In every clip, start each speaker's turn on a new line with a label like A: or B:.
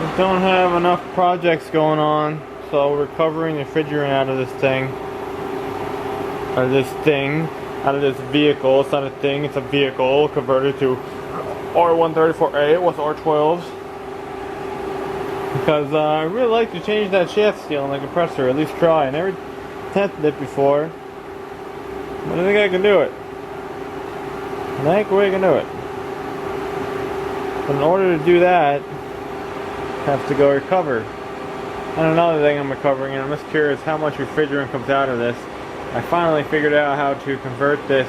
A: We don't have enough projects going on, so we're covering the refrigerant out of this vehicle. It's not a thing, it's a vehicle converted to R134A with R12s. Because I really like to change that shaft seal on the compressor, at least try. I never tested it before, but I think I can do it. I think we can do it. But in order to do that, have to go recover. And another thing I'm recovering, and I'm just curious how much refrigerant comes out of this. I finally figured out how to convert this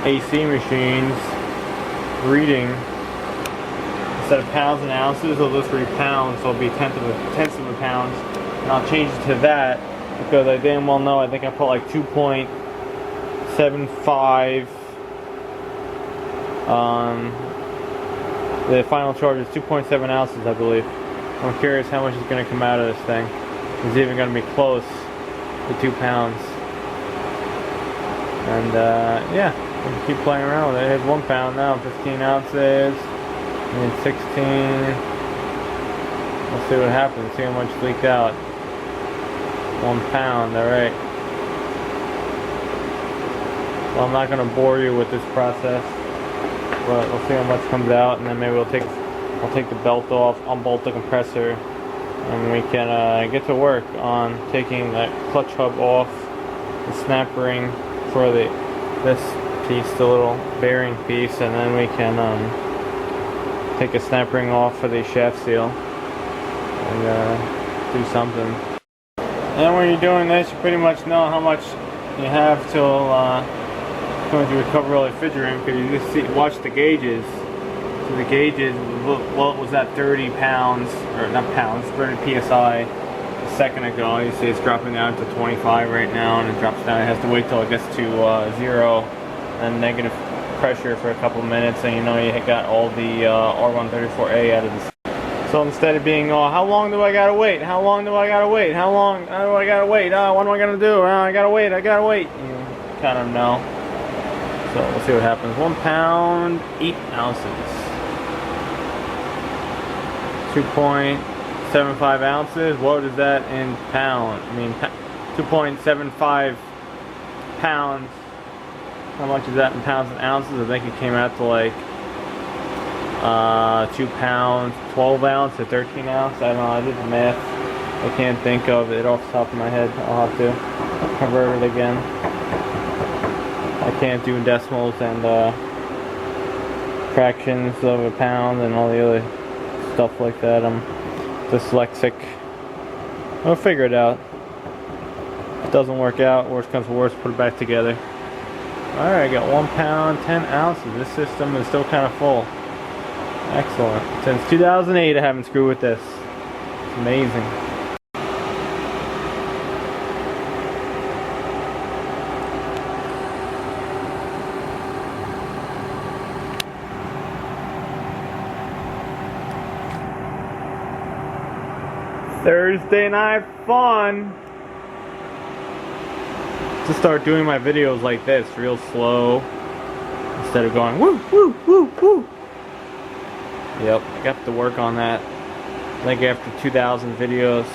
A: AC machine's reading. Instead of pounds and ounces, it'll just read pounds, so it'll be tenths of a pound. And I'll change it to that because I damn well know, I think I put like 2.75. The final charge is 2.7 ounces, I believe. I'm curious how much is going to come out of this thing. It's even going to be close to 2 pounds. And yeah, we'll keep playing around with it. Here's 1 pound now, 15 ounces. And 16. We'll see what happens. See how much leaked out. 1 pound. All right. Well, I'm not going to bore you with this process. But we'll see how much comes out, and then maybe I'll take the belt off, unbolt the compressor, and we can get to work on taking that clutch hub off, the snap ring for this piece, the little bearing piece, and then we can take a snap ring off for the shaft seal and do something. And then when you're doing this, you pretty much know how much you have till going to recover all the refrigerant, because you just watch the gauges. So the gauges, well, it was at 30 pounds, or not pounds, 30 psi a second ago. You see it's dropping down to 25 right now, and it drops down. It has to wait till it gets to 0 and negative pressure for a couple minutes, and you know you got all the R134A out of this. So instead of being, oh, how long do I gotta wait? How long do I gotta wait? How long do I gotta wait? Oh, what am I gonna do? I gotta wait. You kind of know. So we'll see what happens. 1 pound, 8 ounces. 2.75 ounces. What is that in pounds? I mean, 2.75 pounds. How much is that in pounds and ounces? I think it came out to like 2 pounds, 12 ounce or 13 ounce. I don't know. I did the math. I can't think of it off the top of my head. I'll have to convert it again. I can't do decimals and fractions of a pound and all the other stuff like that. I'm dyslexic. I'll figure it out. If it doesn't work out, worst comes to worst, put it back together. Alright, I got 1 pound, 10 ounces. This system is still kind of full. Excellent. Since 2008 I haven't screwed with this. It's amazing. Thursday night fun. To start doing my videos like this, real slow, instead of going woo woo woo woo. Yep, I got to work on that. I think after 2,000 videos,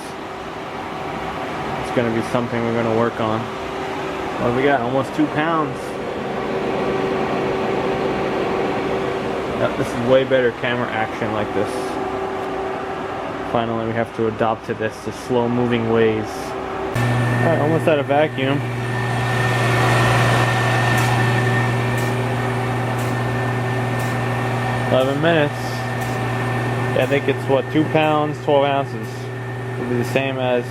A: it's gonna be something we're gonna work on. What do we got? Almost 2 pounds. Yep, this is way better camera action like this. Finally, we have to adopt to this, the slow-moving ways. Alright, almost out of vacuum. $11 minutes. Yeah, I think it's what, 2 pounds, 12 ounces. It'll be the same as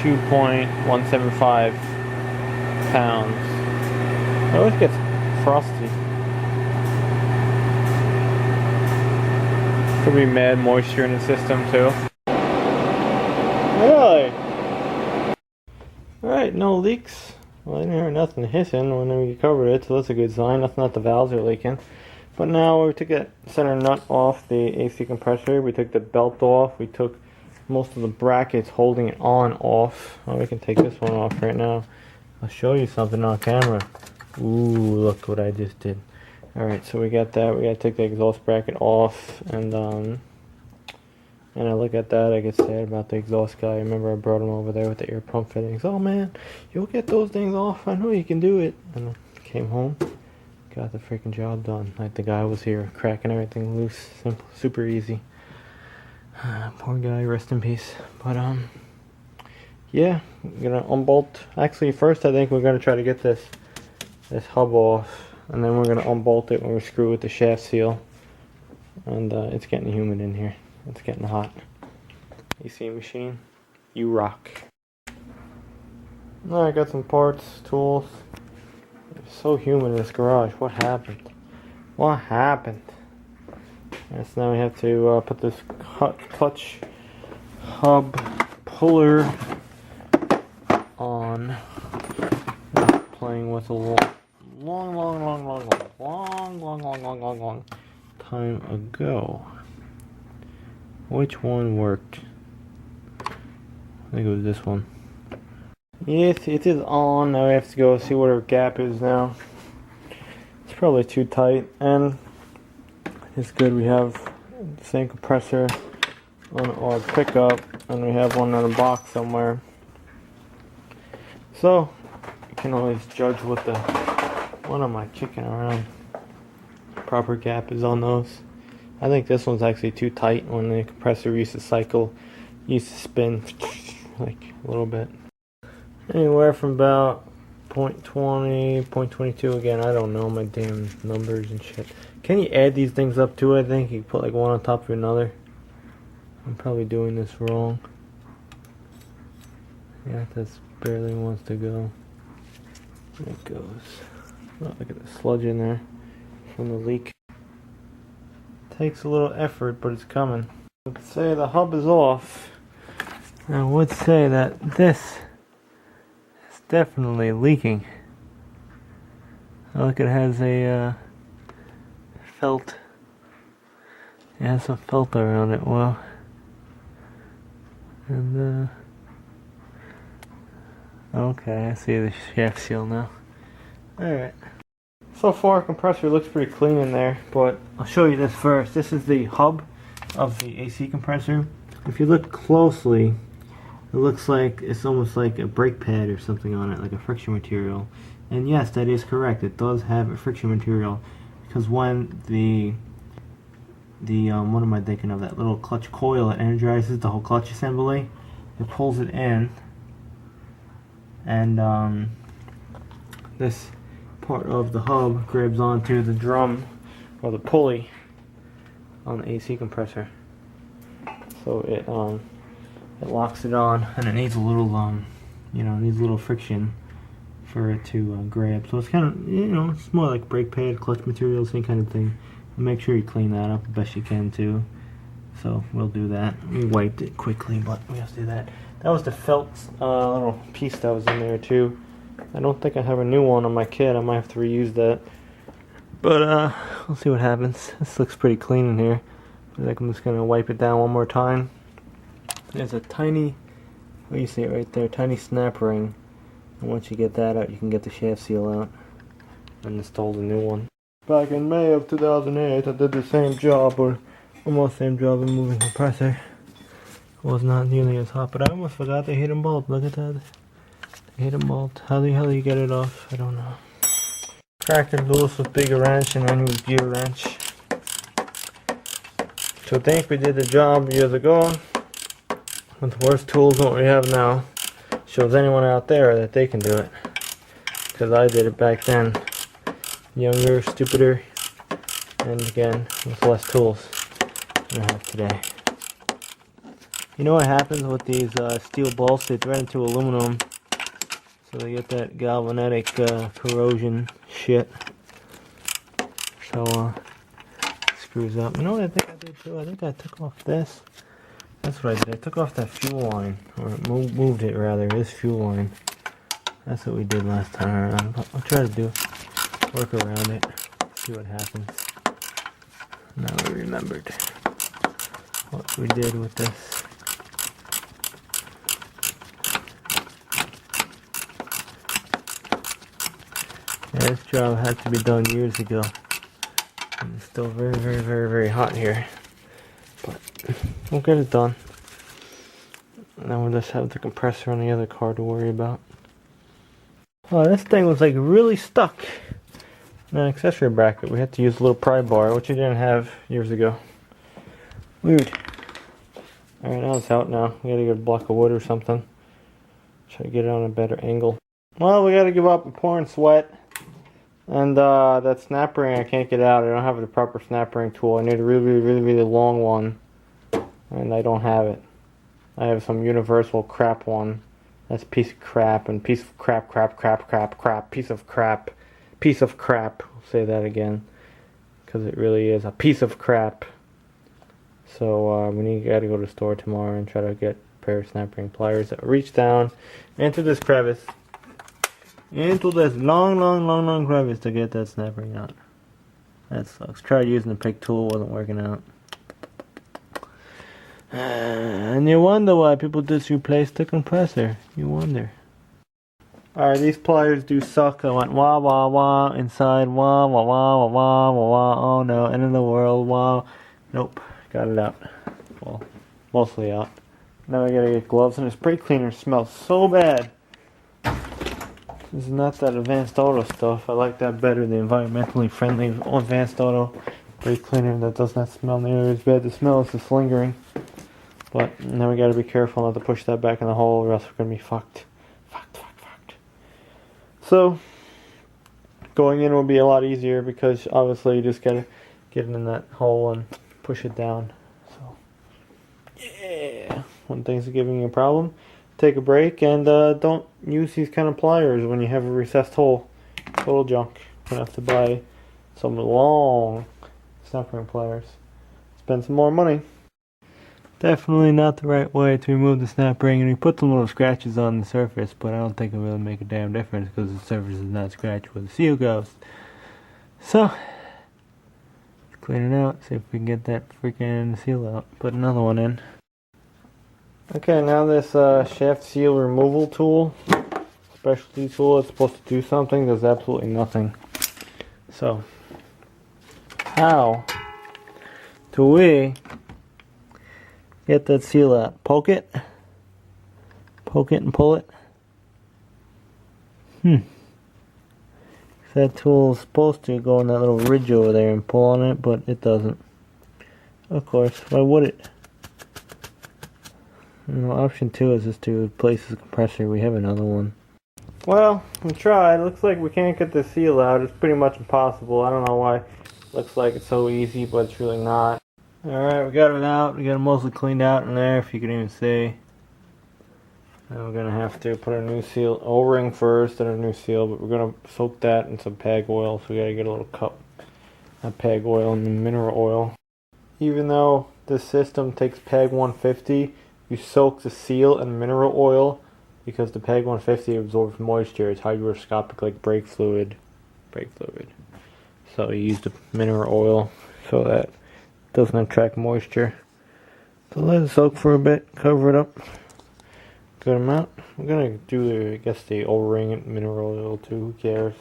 A: 2.175 pounds. It always gets frosty. Could be mad moisture in the system too. Really? Alright, no leaks. Well, I didn't hear nothing hissing when we covered it, so that's a good sign. Nothing that the valves are leaking. But now we took that center nut off the AC compressor. We took the belt off. We took most of the brackets holding it on off. Oh, we can take this one off right now. I'll show you something on camera. Ooh, look what I just did. Alright, so we got that. We gotta take the exhaust bracket off, and And I look at that, I get sad about the exhaust guy. I remember I brought him over there with the air pump fittings. Oh man, you'll get those things off. I know you can do it. And I came home, got the freaking job done. Like the guy was here, cracking everything loose. Simple, super easy. Poor guy, rest in peace. But yeah, I'm gonna unbolt. Actually, first I think we're gonna try to get this hub off, and then we're gonna unbolt it when we screw with the shaft seal. And it's getting humid in here. It's getting hot. AC machine, you rock. Now I got some parts, tools. It's so humid in this garage. What happened? What happened? Yes, now we have to put this clutch hub puller on. I'm playing with a long time ago. Which one worked? I think it was this one. Yes, it is on. Now we have to go see what our gap is now. It's probably too tight, and it's good we have the same compressor on our pickup, and we have one in a box somewhere. So, you can always judge what the... What am I kicking around? Proper gap is on those. I think this one's actually too tight. When the compressor used to cycle, used to spin like a little bit. Anywhere from about 0.20, 0.22 again. I don't know my damn numbers and shit. Can you add these things up too? I think you put like one on top of another. I'm probably doing this wrong. Yeah, that's barely wants to go. There it goes. Oh, look at the sludge in there from the leak. Takes a little effort, but it's coming. Let's say the hub is off. I would say that this is definitely leaking. Look, it has a felt. It has some felt around it. Well, and okay, I see the shaft seal now. Alright. So far, compressor looks pretty clean in there, but I'll show you this first. This is the hub of the AC compressor. If you look closely, it looks like it's almost like a brake pad or something on it, like a friction material. And yes, that is correct. It does have a friction material, because when the what am I thinking of? That little clutch coil that energizes the whole clutch assembly, it pulls it in, and this part of the hub grabs onto the drum or the pulley on the AC compressor, so it locks it on, and it needs a little needs a little friction for it to grab. So it's kind of, it's more like brake pad, clutch material, same kind of thing. Make sure you clean that up the best you can too. So we'll do that. We wiped it quickly, but we have to do that. That was the felt little piece that was in there too. I don't think I have a new one on my kit. I might have to reuse that. But we'll see what happens. This looks pretty clean in here. I think I'm just gonna wipe it down one more time. There's a tiny, you see it right there, tiny snap ring. And once you get that out, you can get the shaft seal out and install the new one. Back in May of 2008, I did the same job, or almost the same job, in moving compressor. It was not nearly as hot, but I almost forgot the hidden bolt. Look at that. Hidden bolt. How the hell you get it off? I don't know. Cracked it loose with bigger wrench, and then with gear wrench. So I think we did the job years ago with worse tools than what we have now. Shows anyone out there that they can do it, because I did it back then. Younger, stupider, and again with less tools than I have today. You know what happens with these steel bolts? They thread into aluminum, so they get that galvanic corrosion shit. So it screws up. You know what I think I did too? I think I took off this. That's what I did. I took off that fuel line, or moved it rather. This fuel line. That's what we did last time around. But I'll try to work around it. See what happens. Now I remembered what we did with this. Yeah, this job had to be done years ago. And it's still very, very, very, very hot here. But we'll get it done. Now we'll just have the compressor on the other car to worry about. Oh, this thing was like really stuck in an accessory bracket. We had to use a little pry bar, which we didn't have years ago. Weird. Alright, now it's out now. We gotta get a block of wood or something. Try to get it on a better angle. Well, we gotta give up. I'm pouring sweat. And that snap ring I can't get out. I don't have the proper snap ring tool. I need a really long one. And I don't have it. I have some universal crap one. That's a piece of crap and piece of crap, piece of crap. I'll say that again. Because it really is a piece of crap. So we gotta go to the store tomorrow and try to get a pair of snap ring pliers that reach down into this crevice. Into this long crevice to get that snap ring out. That sucks. Tried using the pick tool, wasn't working out. And you wonder why people just replace the compressor. You wonder. Alright, these pliers do suck. I went wah wah wah inside, wah wah wah wah wah wah. Oh no, end of the world, wah. Nope, got it out. Well, mostly out. Now I gotta get gloves, and the spray cleaner smells so bad. This is not that Advanced Auto stuff. I like that better, the environmentally friendly Advanced Auto spray cleaner that does not smell nearly as bad. The smell is just lingering. But now we gotta be careful not to push that back in the hole, or else we're gonna be fucked. Fucked. So, going in will be a lot easier because obviously you just gotta get it in that hole and push it down. So, yeah. When things are giving you a problem, take a break and don't use these kind of pliers when you have a recessed hole. Total junk. You're gonna have to buy some long snap ring pliers. Spend some more money. Definitely not the right way to remove the snap ring, and we put some little scratches on the surface, but I don't think it'll really make a damn difference because the surface is not scratched where the seal goes. So, let's clean it out, see if we can get that freaking seal out. Put another one in. Okay, now this shaft seal removal tool, specialty tool, it's supposed to do something, does absolutely nothing. So, how do we get that seal out? Poke it and pull it. That tool is supposed to go in that little ridge over there and pull on it, but it doesn't. Of course, why would it? Option 2 is just to replace the compressor. We have another one. Well, we tried. Looks like we can't get the seal out. It's pretty much impossible. I don't know why. Looks like it's so easy, but it's really not. Alright, we got it out. We got it mostly cleaned out in there, if you can even see. Now we're gonna have to put a new seal, O-ring first, and a new seal, but we're gonna soak that in some PEG oil, so we gotta get a little cup of PEG oil and mineral oil. Even though this system takes PEG 150, you soak the seal in mineral oil because the PEG 150 absorbs moisture. It's hygroscopic, like brake fluid. So you use the mineral oil so that it doesn't attract moisture. So let it soak for a bit, cover it up. Good amount. I'm gonna do the O-ring and mineral oil too, who cares?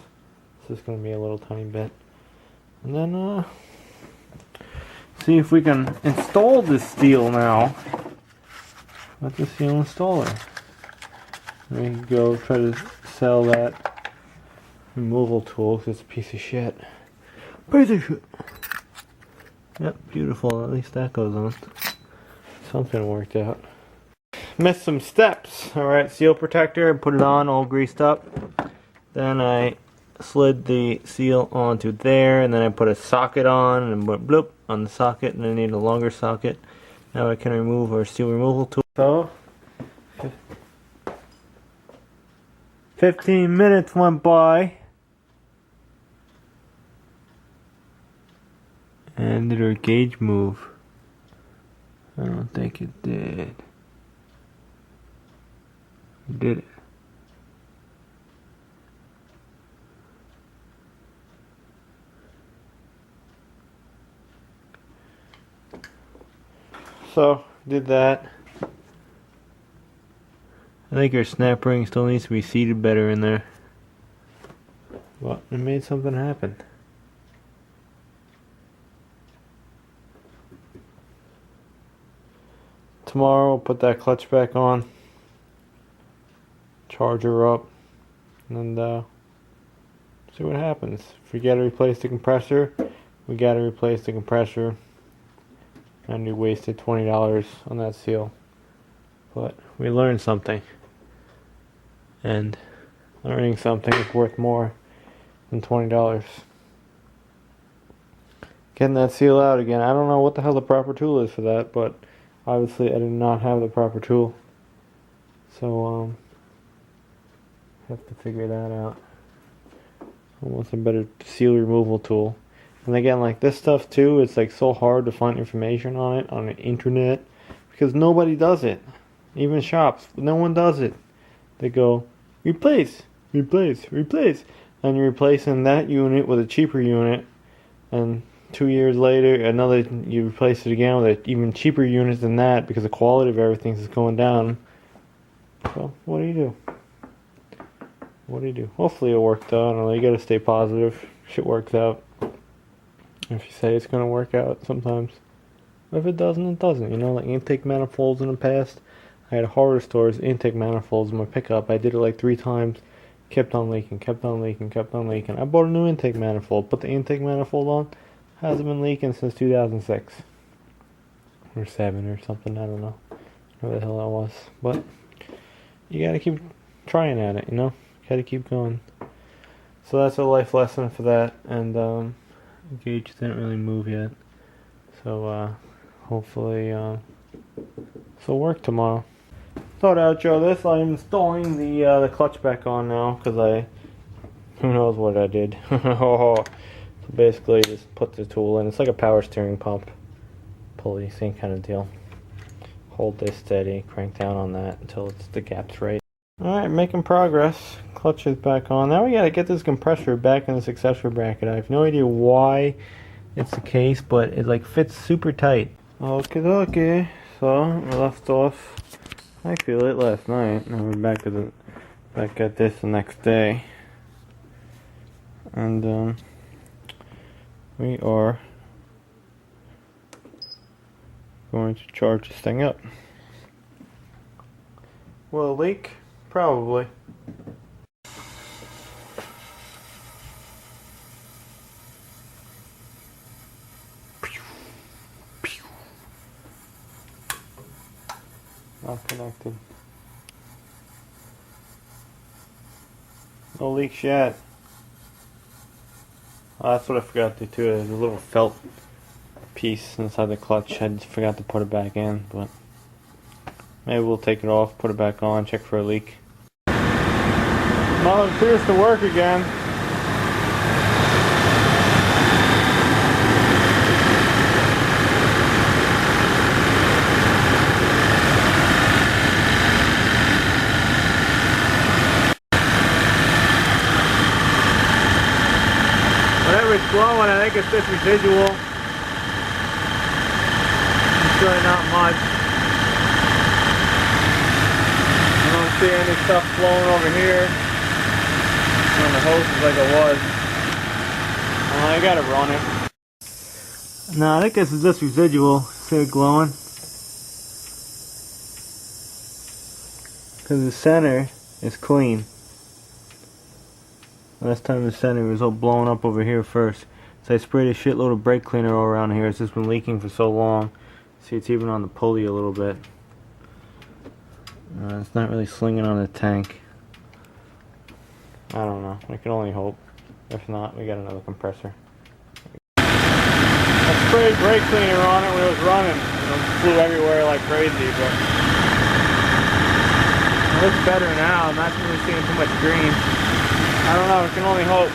A: This is gonna be a little tiny bit. And then see if we can install this steel now. Let the seal installer. There you go, try to sell that removal tool because it's a piece of shit. Yep, beautiful, at least that goes on. Something worked out. Missed some steps. Alright, seal protector, put it on all greased up. Then I slid the seal onto there, and then I put a socket on and went bloop on the socket, and I need a longer socket. Now I can remove our seal removal tool. So, 15 minutes went by. And did our gauge move? I don't think it did. Did it? So, did that. I think our snap ring still needs to be seated better in there. But it made something happen. tomorrow we'll put that clutch back on, charge her up, and see what happens. If we gotta replace the compressor, we gotta replace the compressor. And we wasted $20 on that seal. But we learned something. And learning something is worth more than $20. Getting that seal out again. I don't know what the hell the proper tool is for that, but obviously I did not have the proper tool. So, have to figure that out. I want some better seal removal tool. And again, like this stuff too, it's like so hard to find information on it on the internet because nobody does it. Even shops, no one does it. They go, replace, replace, replace. And you're replacing that unit with a cheaper unit. And 2 years later, you replace it again with an even cheaper unit than that because the quality of everything is going down. So, what do you do? What do you do? Hopefully it worked out. I don't know, you gotta stay positive. Shit works out. If you say it's going to work out sometimes. If it doesn't, it doesn't. You know, like intake manifolds in the past. I had horror stories, intake manifolds in my pickup. I did it like 3 times. Kept on leaking, kept on leaking, kept on leaking. I bought a new intake manifold. Put the intake manifold on. Hasn't been leaking since 2006. Or 7 or something. I don't know. Where the hell that was. But you got to keep trying at it, you know. Got to keep going. So that's a life lesson for that. And, gauge didn't really move yet, so hopefully this will work tomorrow. Thought I'd show this. I'm installing the clutch back on now because who knows what I did. So basically just put the tool in. It's like a power steering pump pulley, same kind of deal. Hold this steady, crank down on that until the gap's right. Alright, making progress. Clutch is back on. Now we gotta get this compressor back in this accessory bracket. I have no idea why it's the case, but it like fits super tight. Okay. So we left off. I feel it last night. Now we're back at this the next day. And we are going to charge this thing up. Will it leak? Probably. Not connected. No leaks yet. Oh, that's what I forgot to do too. There's a little felt piece inside the clutch. I just forgot to put it back in, but maybe we'll take it off, put it back on, check for a leak. Well, it appears to work again. Whatever it's glowing, I think it's just residual. It's really not much. I don't see any stuff flowing over here on the hose like it was. I gotta run it. No, I think this is just residual. See it glowing? Because the center is clean. Last time the center was all blown up over here first. So I sprayed a shitload of brake cleaner all around here. It's just been leaking for so long. See, it's even on the pulley a little bit. It's not really slinging on the tank. I don't know. We can only hope. If not, we got another compressor. I sprayed brake cleaner on it when it was running. It flew everywhere like crazy, but it looks better now. I'm not really seeing too much green. I don't know. We can only hope.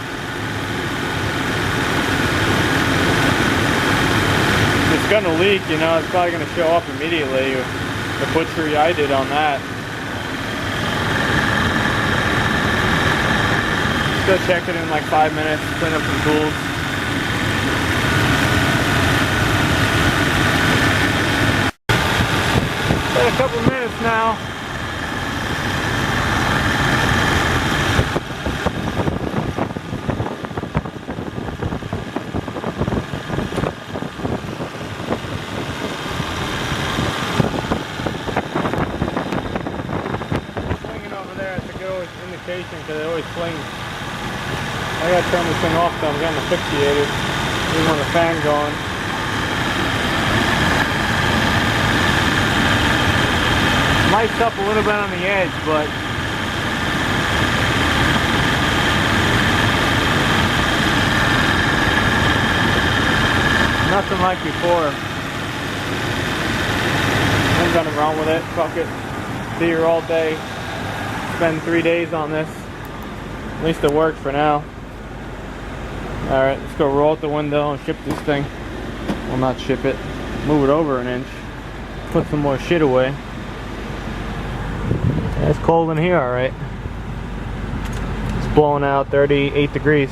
A: If it's gonna leak, you know, it's probably gonna show up immediately. The butchery I did on that. Go check it in like 5 minutes, clean up some tools. Been a couple minutes now. patient because it always flings. I gotta turn this thing off so I'm getting asphyxiated. Even when the fan's going. Mic'd up a little bit on the edge, but nothing like before. Ain't nothing wrong with it. Fuck it. Be here all day. Spend 3 days on this. At least it worked for now. Alright, let's go roll out the window and ship this thing. Well, not ship it. Move it over an inch. Put some more shit away. It's cold in here, alright. It's blowing out 38 degrees.